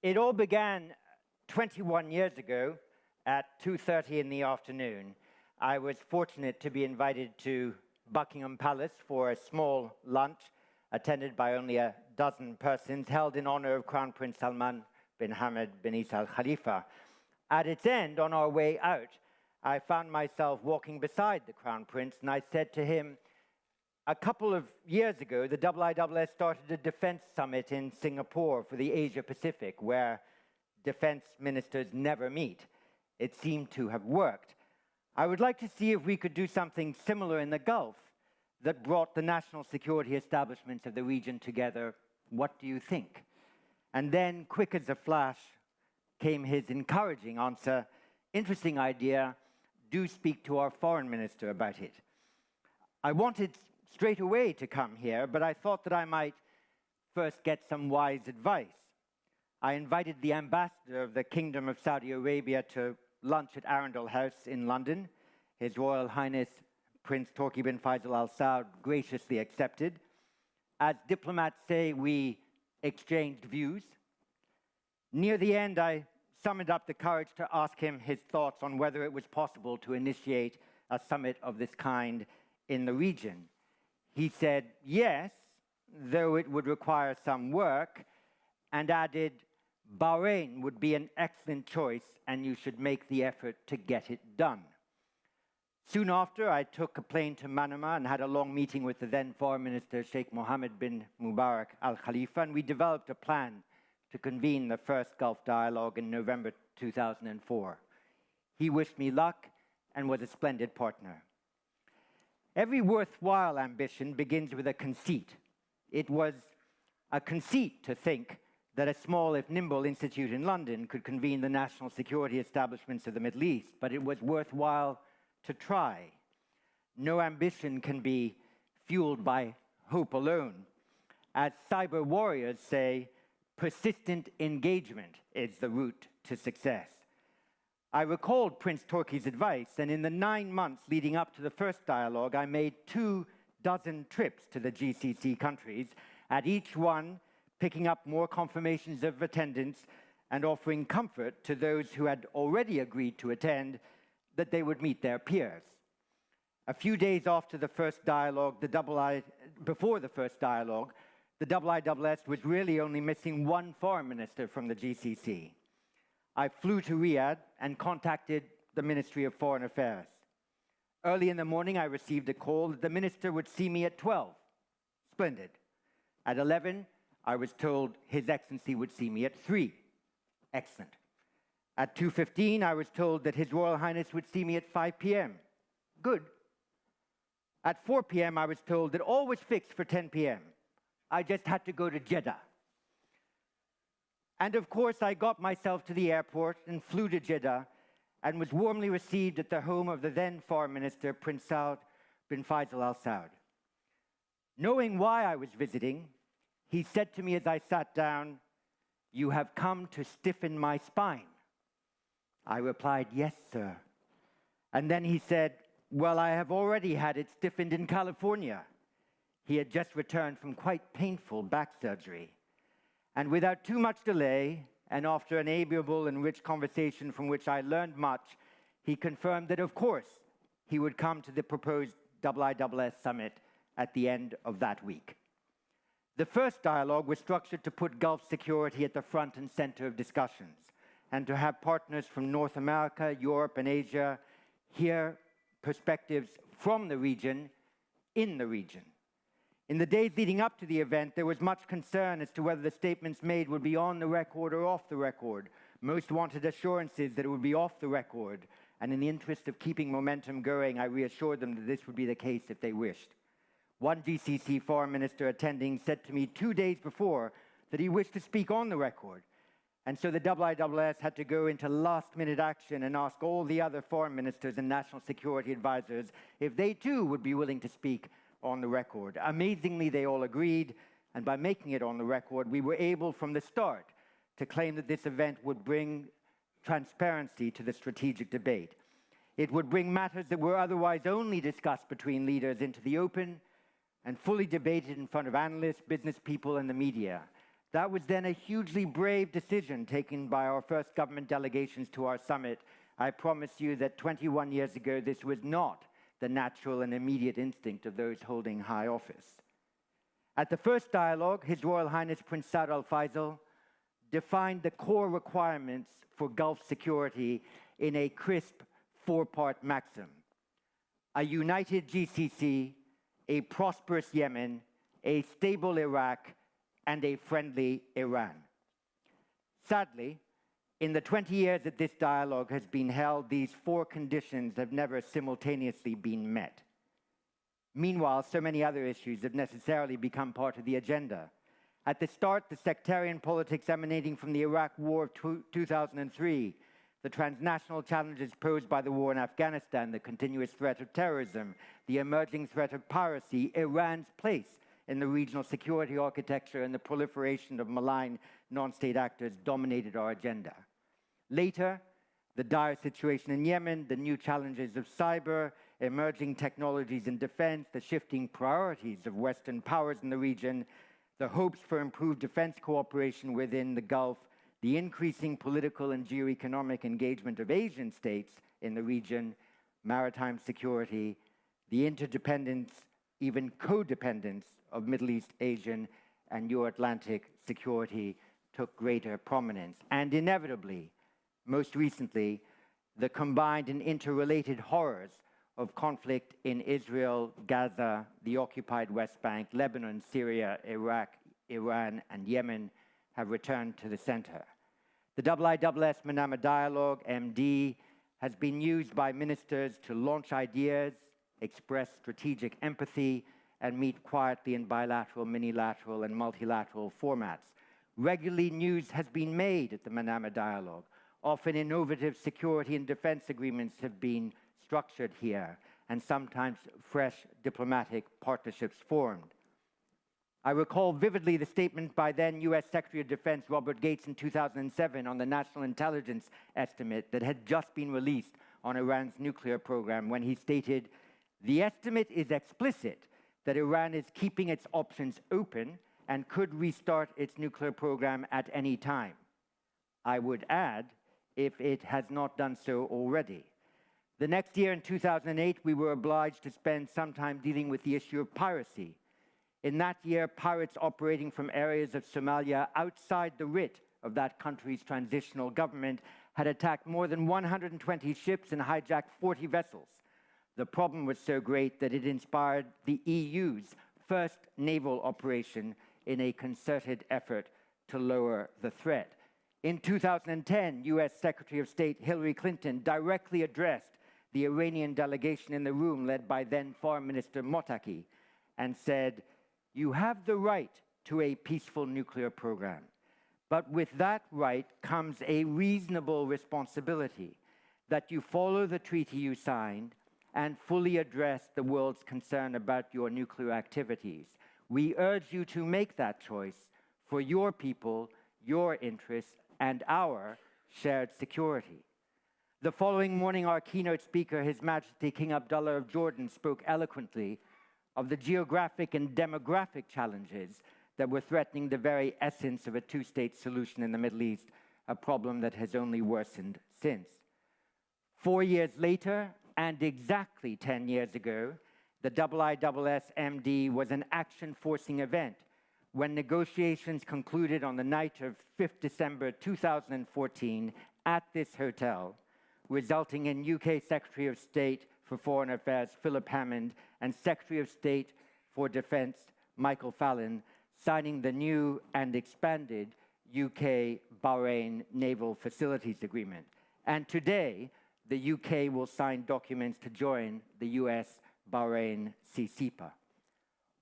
It all began 21 years ago at 2:30 in the afternoon. I was fortunate to be invited to Buckingham Palace for a small lunch attended by only a dozen persons, held in honor of Crown Prince Salman bin Hamad bin Isa Al Khalifa. At its end, on our way out, I found myself walking beside the Crown Prince, and I said to him, a couple of years ago, the IISS started a defense summit in Singapore for the Asia Pacific, where defense ministers never meet. It seemed to have worked. I would like to see if we could do something similar in the Gulf that brought the national security establishments of the region together. What do you think? And then, quick as a flash, came his encouraging answer, interesting idea, do speak to our foreign minister about it. I wanted straight away to come here, but I thought that I might first get some wise advice. I invited the ambassador of the Kingdom of Saudi Arabia to lunch at Arundel House in London. His Royal Highness Prince Turki bin Faisal Al Saud graciously accepted. As diplomats say, we exchanged views. Near the end, I summoned up the courage to ask him his thoughts on whether it was possible to initiate a summit of this kind in the region. He said yes, though it would require some work, and added, Bahrain would be an excellent choice, and you should make the effort to get it done. Soon after, I took a plane to Manama and had a long meeting with the then Foreign Minister, Sheikh Mohammed bin Mubarak Al Khalifa, and we developed a plan to convene the first Gulf Dialogue in November 2004. He wished me luck and was a splendid partner. Every worthwhile ambition begins with a conceit. It was a conceit to think that a small, if nimble, institute in London could convene the national security establishments of the Middle East, but it was worthwhile to try. No ambition can be fueled by hope alone. As cyber warriors say, persistent engagement is the route to success. I recalled Prince Turki's advice, and in the 9 months leading up to the first dialogue, I made 24 trips to the GCC countries, at each one picking up more confirmations of attendance and offering comfort to those who had already agreed to attend that they would meet their peers. A few days after the first dialogue, before the first dialogue, the IISS was really only missing one foreign minister from the GCC. I flew to Riyadh and contacted the Ministry of Foreign Affairs. Early in the morning, I received a call that the minister would see me at 12. Splendid. At 11, I was told His Excellency would see me at 3. Excellent. At 2:15, I was told that His Royal Highness would see me at 5 p.m. Good. At 4 p.m., I was told that all was fixed for 10 p.m. I just had to go to Jeddah. And of course, I got myself to the airport and flew to Jeddah and was warmly received at the home of the then Foreign Minister, Prince Saud bin Faisal Al Saud. Knowing why I was visiting, he said to me as I sat down, "You have come to stiffen my spine." I replied, "Yes, sir." And then he said, "Well, I have already had it stiffened in California." He had just returned from quite painful back surgery. And without too much delay, and after an amiable and rich conversation from which I learned much, he confirmed that, of course, he would come to the proposed IISS summit at the end of that week. The first dialogue was structured to put Gulf security at the front and center of discussions, and to have partners from North America, Europe, and Asia hear perspectives from the region, in the region. In the days leading up to the event, there was much concern as to whether the statements made would be on the record or off the record. Most wanted assurances that it would be off the record, and in the interest of keeping momentum going, I reassured them that this would be the case if they wished. One GCC foreign minister attending said to me 2 days before that he wished to speak on the record, and so the IISS had to go into last-minute action and ask all the other foreign ministers and national security advisors if they too would be willing to speak on the record. Amazingly, they all agreed, and by making it on the record, we were able from the start to claim that this event would bring transparency to the strategic debate. It would bring matters that were otherwise only discussed between leaders into the open and fully debated in front of analysts, business people, and the media. That was then a hugely brave decision taken by our first government delegations to our summit. I promise you that 21 years ago, this was not the natural and immediate instinct of those holding high office. At the first dialogue, His Royal Highness Prince Saud Al Faisal defined the core requirements for Gulf security in a crisp four-part maxim: a united GCC, a prosperous Yemen, a stable Iraq, and a friendly Iran. Sadly, in the 20 years that this dialogue has been held, these four conditions have never simultaneously been met. Meanwhile, so many other issues have necessarily become part of the agenda. At the start, the sectarian politics emanating from the Iraq War of 2003, the transnational challenges posed by the war in Afghanistan, the continuous threat of terrorism, the emerging threat of piracy, Iran's place in the regional security architecture, and the proliferation of malign non-state actors dominated our agenda. Later, the dire situation in Yemen, the new challenges of cyber, emerging technologies in defense, the shifting priorities of Western powers in the region, the hopes for improved defense cooperation within the Gulf, the increasing political and geo-economic engagement of Asian states in the region, maritime security, the interdependence, even codependence of Middle East, Asian, and Euro-Atlantic security took greater prominence. And inevitably, most recently, the combined and interrelated horrors of conflict in Israel, Gaza, the occupied West Bank, Lebanon, Syria, Iraq, Iran, and Yemen have returned to the center. The IISS Manama Dialogue, MD, has been used by ministers to launch ideas, express strategic empathy, and meet quietly in bilateral, minilateral, and multilateral formats. Regularly, news has been made at the Manama Dialogue. Often innovative security and defense agreements have been structured here, and sometimes fresh diplomatic partnerships formed. I recall vividly the statement by then U.S. Secretary of Defense Robert Gates in 2007 on the National Intelligence Estimate that had just been released on Iran's nuclear program, when he stated, "The estimate is explicit that Iran is keeping its options open and could restart its nuclear program at any time. I would add, if it has not done so already." The next year, in 2008, we were obliged to spend some time dealing with the issue of piracy. In that year, pirates operating from areas of Somalia outside the writ of that country's transitional government had attacked more than 120 ships and hijacked 40 vessels. The problem was so great that it inspired the EU's first naval operation in a concerted effort to lower the threat. In 2010, U.S. Secretary of State Hillary Clinton directly addressed the Iranian delegation in the room, led by then Foreign Minister Mottaki, and said, "You have the right to a peaceful nuclear program, but with that right comes a reasonable responsibility that you follow the treaty you signed and fully address the world's concern about your nuclear activities. We urge you to make that choice for your people, your interests, and our shared security." The following morning, our keynote speaker, His Majesty King Abdullah of Jordan, spoke eloquently of the geographic and demographic challenges that were threatening the very essence of a two-state solution in the Middle East, a problem that has only worsened since. 4 years later, and exactly 10 years ago, the IISS MD was an action-forcing event when negotiations concluded on the night of 5th December 2014 at this hotel, resulting in UK Secretary of State for Foreign Affairs Philip Hammond and Secretary of State for Defense Michael Fallon signing the new and expanded UK-Bahrain Naval Facilities Agreement. And today, the UK will sign documents to join the US-Bahrain CCPA.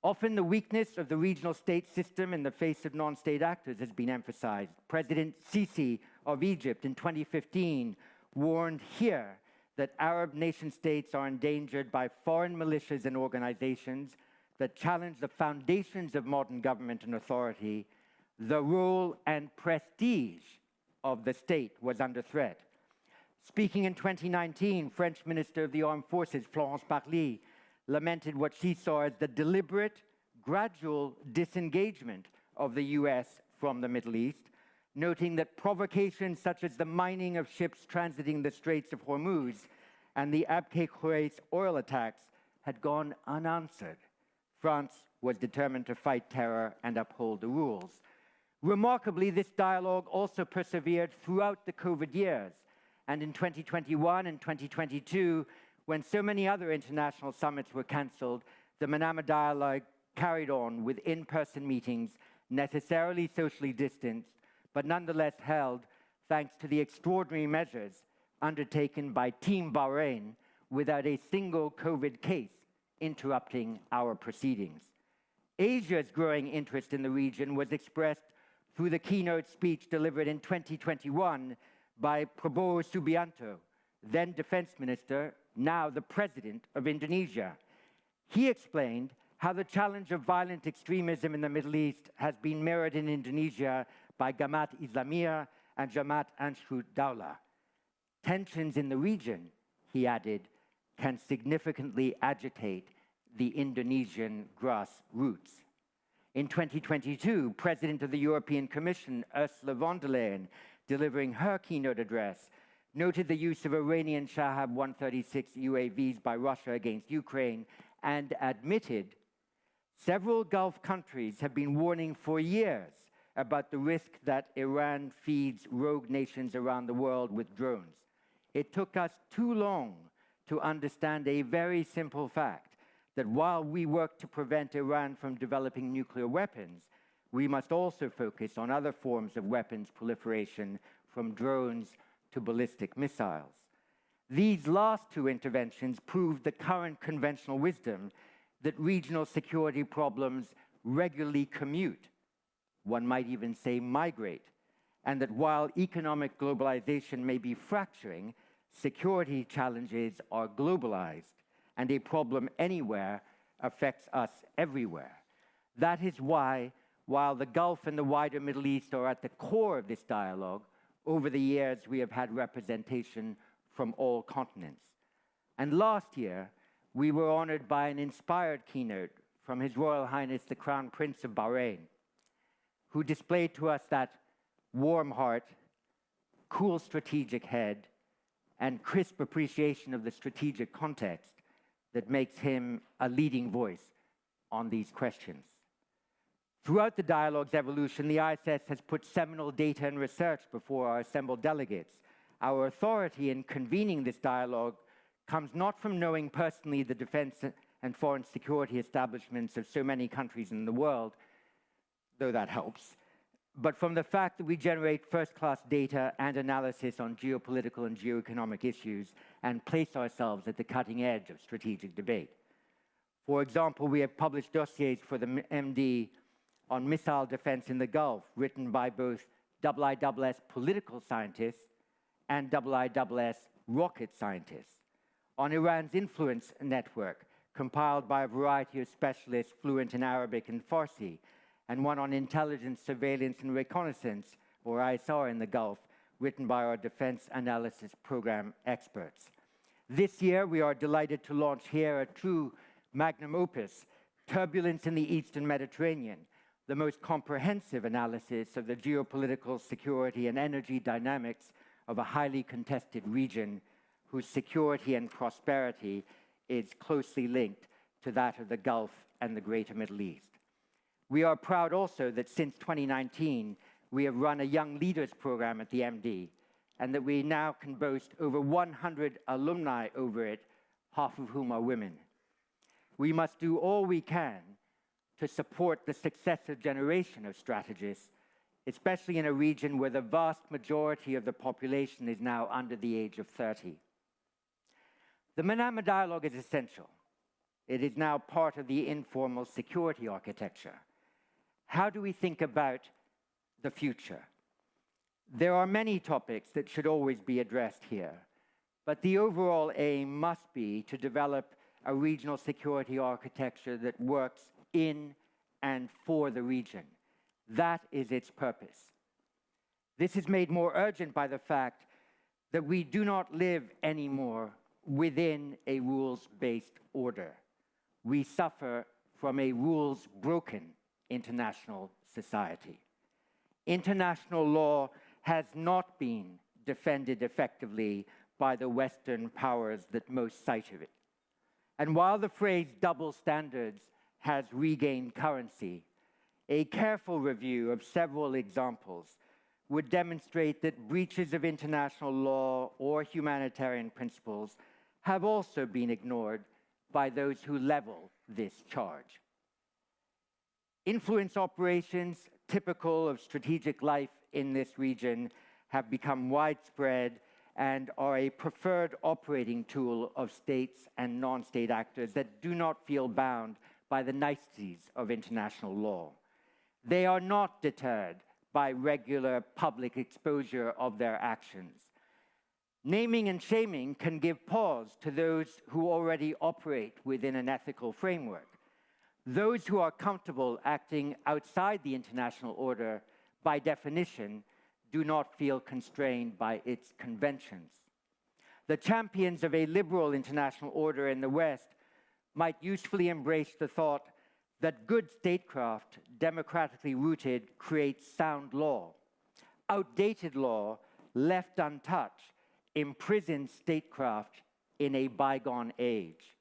Often the weakness of the regional state system in the face of non-state actors has been emphasized. President Sisi of Egypt in 2015 warned here that Arab nation-states are endangered by foreign militias and organizations that challenge the foundations of modern government and authority. The role and prestige of the state was under threat. Speaking in 2019, French Minister of the Armed Forces, Florence Parly, lamented what she saw as the deliberate, gradual disengagement of the US from the Middle East, noting that provocations such as the mining of ships transiting the Straits of Hormuz and the Abqaiq Khurais oil attacks had gone unanswered. France was determined to fight terror and uphold the rules. Remarkably, this dialogue also persevered throughout the COVID years, and in 2021 and 2022, when so many other international summits were cancelled, the Manama dialogue carried on with in-person meetings, necessarily socially distanced, but nonetheless held thanks to the extraordinary measures undertaken by Team Bahrain without a single COVID case interrupting our proceedings. Asia's growing interest in the region was expressed through the keynote speech delivered in 2021 by Prabowo Subianto, then Defense Minister, now the President of Indonesia. He explained how the challenge of violent extremism in the Middle East has been mirrored in Indonesia by Jamaat Islamiyah and Jamaat Ansarut Daulah. Tensions in the region, he added, can significantly agitate the Indonesian grassroots. In 2022, President of the European Commission, Ursula von der Leyen, delivering her keynote address, noted the use of Iranian Shahab 136 UAVs by Russia against Ukraine and admitted several Gulf countries have been warning for years about the risk that Iran feeds rogue nations around the world with drones. It took us too long to understand a very simple fact, that while we work to prevent Iran from developing nuclear weapons, we must also focus on other forms of weapons proliferation, from drones to ballistic missiles. These last two interventions proved the current conventional wisdom that regional security problems regularly commute, one might even say migrate, and that while economic globalization may be fracturing, security challenges are globalized, and a problem anywhere affects us everywhere. That is why, while the Gulf and the wider Middle East are at the core of this dialogue, over the years we have had representation from all continents. And last year, we were honored by an inspired keynote from His Royal Highness the Crown Prince of Bahrain, who displayed to us that warm heart, cool strategic head, and crisp appreciation of the strategic context that makes him a leading voice on these questions. Throughout the dialogue's evolution, the ISS has put seminal data and research before our assembled delegates. Our authority in convening this dialogue comes not from knowing personally the defense and foreign security establishments of so many countries in the world, though that helps, but from the fact that we generate first-class data and analysis on geopolitical and geoeconomic issues and place ourselves at the cutting edge of strategic debate. For example, we have published dossiers for the MD on missile defense in the Gulf, written by both IISS political scientists and IISS rocket scientists, on Iran's influence network, compiled by a variety of specialists fluent in Arabic and Farsi, and one on intelligence, surveillance, and reconnaissance, or ISR, in the Gulf, written by our Defense Analysis Program experts. This year, we are delighted to launch here a true magnum opus, Turbulence in the Eastern Mediterranean, the most comprehensive analysis of the geopolitical, security, and energy dynamics of a highly contested region whose security and prosperity is closely linked to that of the Gulf and the Greater Middle East. We are proud also that since 2019, we have run a Young Leaders program at the MD, and that we now can boast over 100 alumni over it, half of whom are women. We must do all we can to support the successive generation of strategists, especially in a region where the vast majority of the population is now under the age of 30. The Manama dialogue is essential. It is now part of the informal security architecture. How do we think about the future? There are many topics that should always be addressed here, but the overall aim must be to develop a regional security architecture that works in and for the region. That is its purpose. This is made more urgent by the fact that we do not live anymore within a rules-based order. We suffer from a rules-broken international society. international law has not been defended effectively by the Western powers that most cite it. And while the phrase double standards has regained currency, a careful review of several examples would demonstrate that breaches of international law or humanitarian principles have also been ignored by those who level this charge. Influence operations typical of strategic life in this region have become widespread and are a preferred operating tool of states and non-state actors that do not feel bound by the niceties of international law. They are not deterred by regular public exposure of their actions. Naming and shaming can give pause to those who already operate within an ethical framework. Those who are comfortable acting outside the international order, by definition, do not feel constrained by its conventions. The champions of a liberal international order in the West might usefully embrace the thought that good statecraft, democratically rooted, creates sound law. Outdated law, left untouched, imprisons statecraft in a bygone age.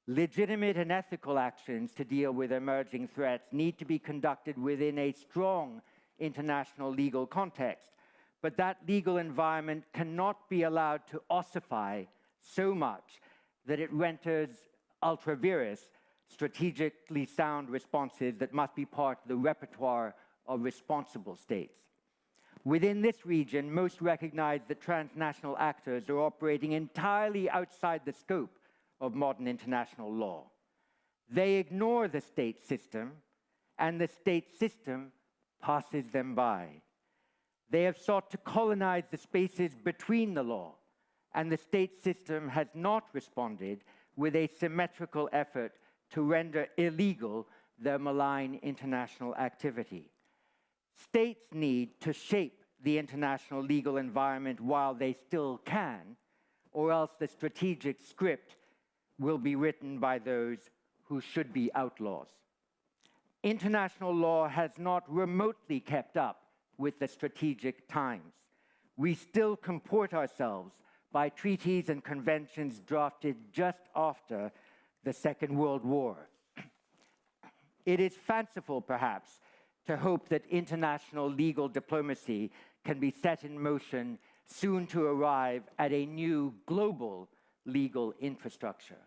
Legitimate and ethical actions to deal with emerging threats need to be conducted within a strong international legal context, but that legal environment cannot be allowed to ossify so much that it renders ultra vires strategically sound responses that must be part of the repertoire of responsible states. Within this region, most recognize that transnational actors are operating entirely outside the scope of modern international law. They ignore the state system, and the state system passes them by. They have sought to colonize the spaces between the law, and the state system has not responded with a symmetrical effort to render illegal their malign international activity. States need to shape the international legal environment while they still can, or else the strategic script will be written by those who should be outlaws. International law has not remotely kept up with the strategic times. We still comport ourselves by treaties and conventions drafted just after the Second World War. It is fanciful, perhaps, to hope that international legal diplomacy can be set in motion soon to arrive at a new global legal infrastructure.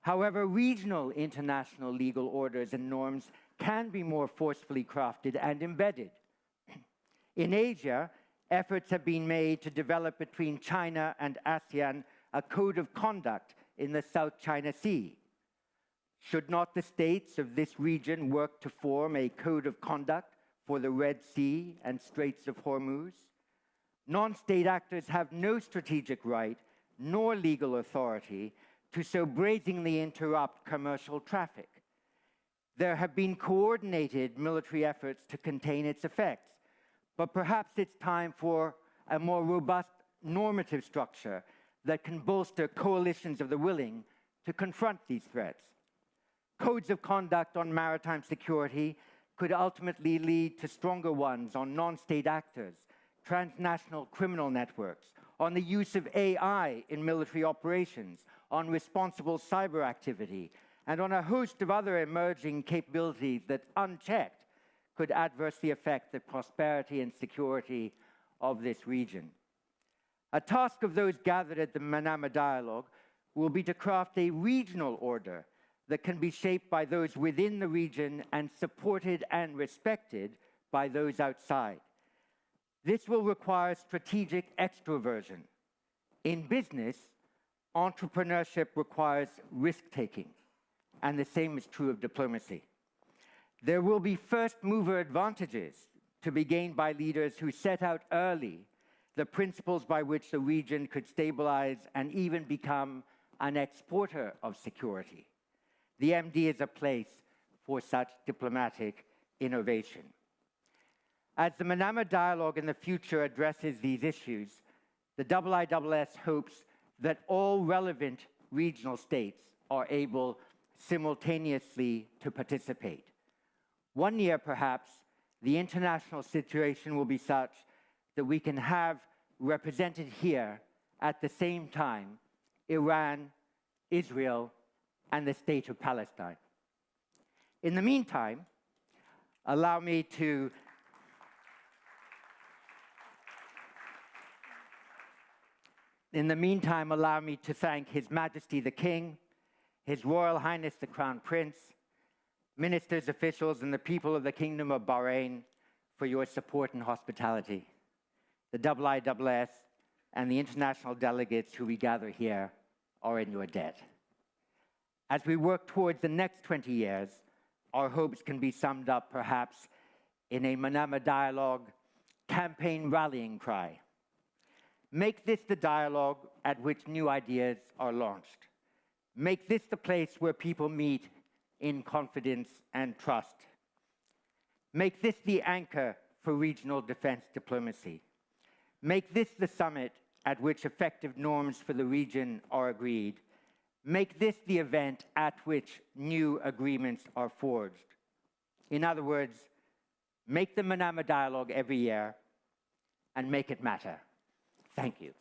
However, regional international legal orders and norms can be more forcefully crafted and embedded. In Asia, efforts have been made to develop between China and ASEAN a code of conduct in the South China Sea. Should not the states of this region work to form a code of conduct for the Red Sea and Straits of Hormuz? Non-state actors have no strategic right nor legal authority to so brazenly interrupt commercial traffic. There have been coordinated military efforts to contain its effects, but perhaps it's time for a more robust normative structure that can bolster coalitions of the willing to confront these threats. Codes of conduct on maritime security could ultimately lead to stronger ones on non-state actors, transnational criminal networks, on the use of AI in military operations, on responsible cyber activity, and on a host of other emerging capabilities that, unchecked, could adversely affect the prosperity and security of this region. A task of those gathered at the Manama Dialogue will be to craft a regional order that can be shaped by those within the region and supported and respected by those outside. This will require strategic extroversion. In business, entrepreneurship requires risk-taking, and the same is true of diplomacy. There will be first-mover advantages to be gained by leaders who set out early the principles by which the region could stabilize and even become an exporter of security. The MD is a place for such diplomatic innovation. As the Manama Dialogue in the future addresses these issues, the IISS hopes that all relevant regional states are able simultaneously to participate. One year, perhaps, the international situation will be such that we can have represented here at the same time Iran, Israel, and the State of Palestine. In the meantime, allow me to thank His Majesty the King, His Royal Highness the Crown Prince, ministers, officials, and the people of the Kingdom of Bahrain for your support and hospitality. The IISS and the international delegates who we gather here are in your debt. As we work towards the next 20 years, our hopes can be summed up perhaps in a Manama dialogue campaign rallying cry. Make this the dialogue at which new ideas are launched. Make this the place where people meet in confidence and trust. Make this the anchor for regional defense diplomacy. Make this the summit at which effective norms for the region are agreed. Make this the event at which new agreements are forged. In other words, make the Manama dialogue every year and make it matter. Thank you.